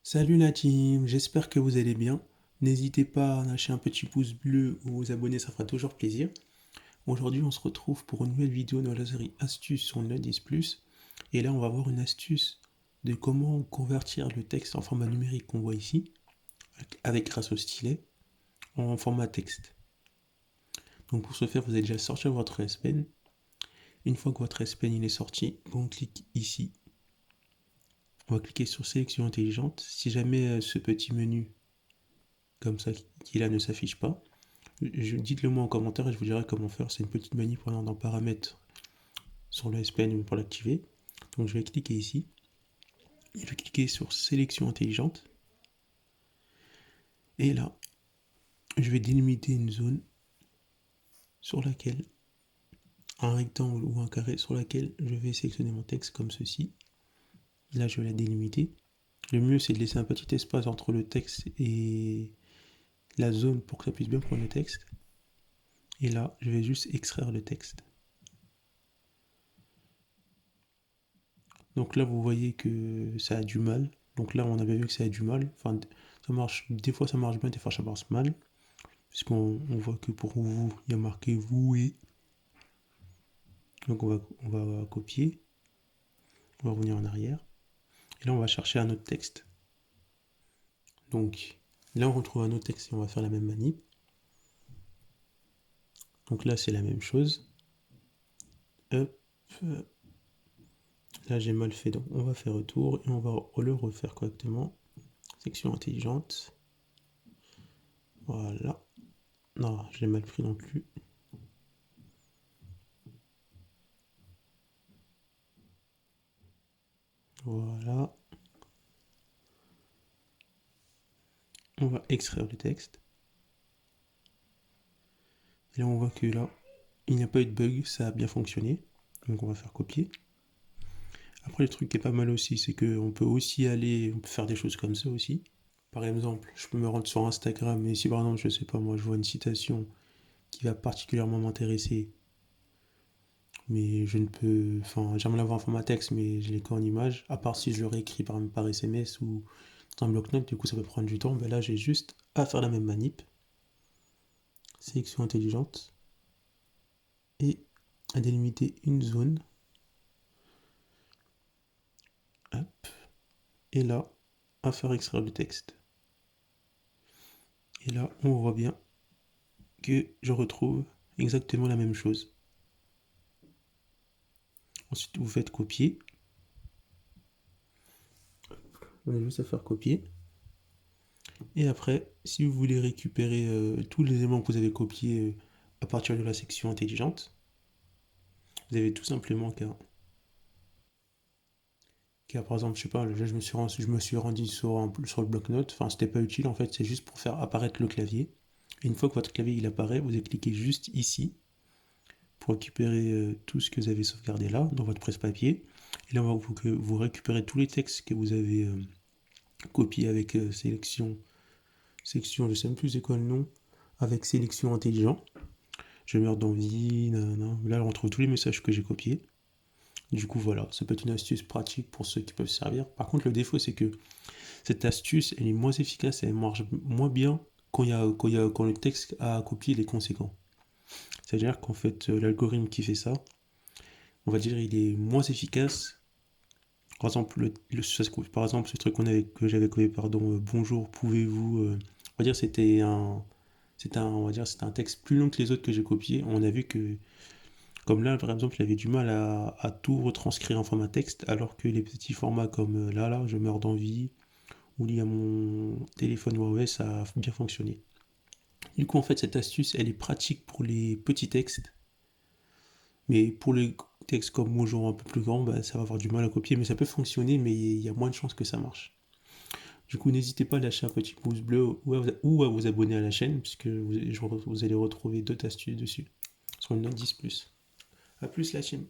Salut la team, j'espère que vous allez bien. N'hésitez pas à lâcher un petit pouce bleu ou vous abonner, ça fera toujours plaisir. Aujourd'hui, on se retrouve pour une nouvelle vidéo dans la série Astuces sur le Plus. Et là, on va voir une astuce de comment convertir le texte en format numérique qu'on voit ici, avec grâce au stylet, en format texte. Donc pour ce faire, vous allez déjà sortir votre S Pen. Une fois que votre S Pen il est sorti, on clique ici. On va cliquer sur Sélection intelligente. Si jamais ce petit menu comme ça qui là ne s'affiche pas, dites-le moi en commentaire et je vous dirai comment faire. C'est une petite manip pour aller dans paramètres sur le S Pen pour l'activer. Donc je vais cliquer ici. Et je vais cliquer sur sélection intelligente. Et là, je vais délimiter une zone sur laquelle, un rectangle ou un carré sur laquelle je vais sélectionner mon texte comme ceci. Là, je vais la délimiter. Le mieux, c'est de laisser un petit espace entre le texte et la zone pour que ça puisse bien prendre le texte. Et là, je vais juste extraire le texte. Donc là, vous voyez que ça a du mal. Donc là, on avait vu que ça a du mal. Enfin, ça marche, des fois ça marche bien, des fois ça marche mal. Puisqu'on voit que pour vous, il y a marqué vous et. Donc on va copier. On va revenir en arrière. Et là, on va chercher un autre texte. Donc là, on retrouve un autre texte et on va faire la même manip. Donc là, c'est la même chose. Hop. Là, j'ai mal fait. Donc on va faire retour et on va le refaire correctement. Section intelligente. Voilà. Non, je l'ai mal pris non plus. Voilà. On va extraire le texte. Et là, on voit que là, il n'y a pas eu de bug, ça a bien fonctionné. Donc on va faire copier. Après, le truc qui est pas mal aussi, c'est qu'on peut aussi aller, on peut faire des choses comme ça aussi. Par exemple, je peux me rendre sur Instagram et si par exemple, je sais pas moi, je vois une citation qui va particulièrement m'intéresser, mais je ne peux, enfin, j'aimerais l'avoir en format texte, mais je l'ai qu'en image, à part si je le réécris par SMS ou dans un bloc-notes, du coup ça peut prendre du temps, ben là j'ai juste à faire la même manip, sélection intelligente, et à délimiter une zone, hop, et là, à faire extraire le texte. Et là, on voit bien que je retrouve exactement la même chose. Ensuite, vous faites copier. On a juste à faire copier. Et après, si vous voulez récupérer tous les éléments que vous avez copiés à partir de la section intelligente, vous avez tout simplement qu'à par exemple, je sais pas, là, je me suis rendu sur le bloc-notes. Enfin, c'était pas utile en fait, c'est juste pour faire apparaître le clavier. Et une fois que votre clavier il apparaît, vous allez cliquer juste ici pour récupérer tout ce que vous avez sauvegardé là, dans votre presse-papier. Et là, on va que vous récupérez tous les textes que vous avez copiés avec section, je sais même plus c'est quoi le nom, avec sélection intelligent. Je meurs d'envie, nanana. Là, on retrouve tous les messages que j'ai copiés. Du coup, voilà, ça peut être une astuce pratique pour ceux qui peuvent servir. Par contre, le défaut, c'est que cette astuce, elle est moins efficace et elle marche moins bien quand le texte à copier est conséquent. C'est-à-dire qu'en fait, l'algorithme qui fait ça, on va dire, il est moins efficace. Par exemple, par exemple ce truc que j'avais copié, pardon, bonjour, pouvez-vous. On va dire on va dire c'était un texte plus long que les autres que j'ai copié. On a vu que comme là, par exemple, il avait du mal à tout retranscrire en format texte, alors que les petits formats comme là, je meurs d'envie, ou lié à mon téléphone Huawei, ça a bien fonctionné. Du coup, en fait, cette astuce, elle est pratique pour les petits textes, mais pour les textes comme bonjour un peu plus grand, bah, ça va avoir du mal à copier, mais ça peut fonctionner, mais il y a moins de chances que ça marche. Du coup, n'hésitez pas à lâcher un petit pouce bleu ou à vous abonner à la chaîne, puisque vous allez retrouver d'autres astuces dessus, sur une note 10+. A plus la chaîne.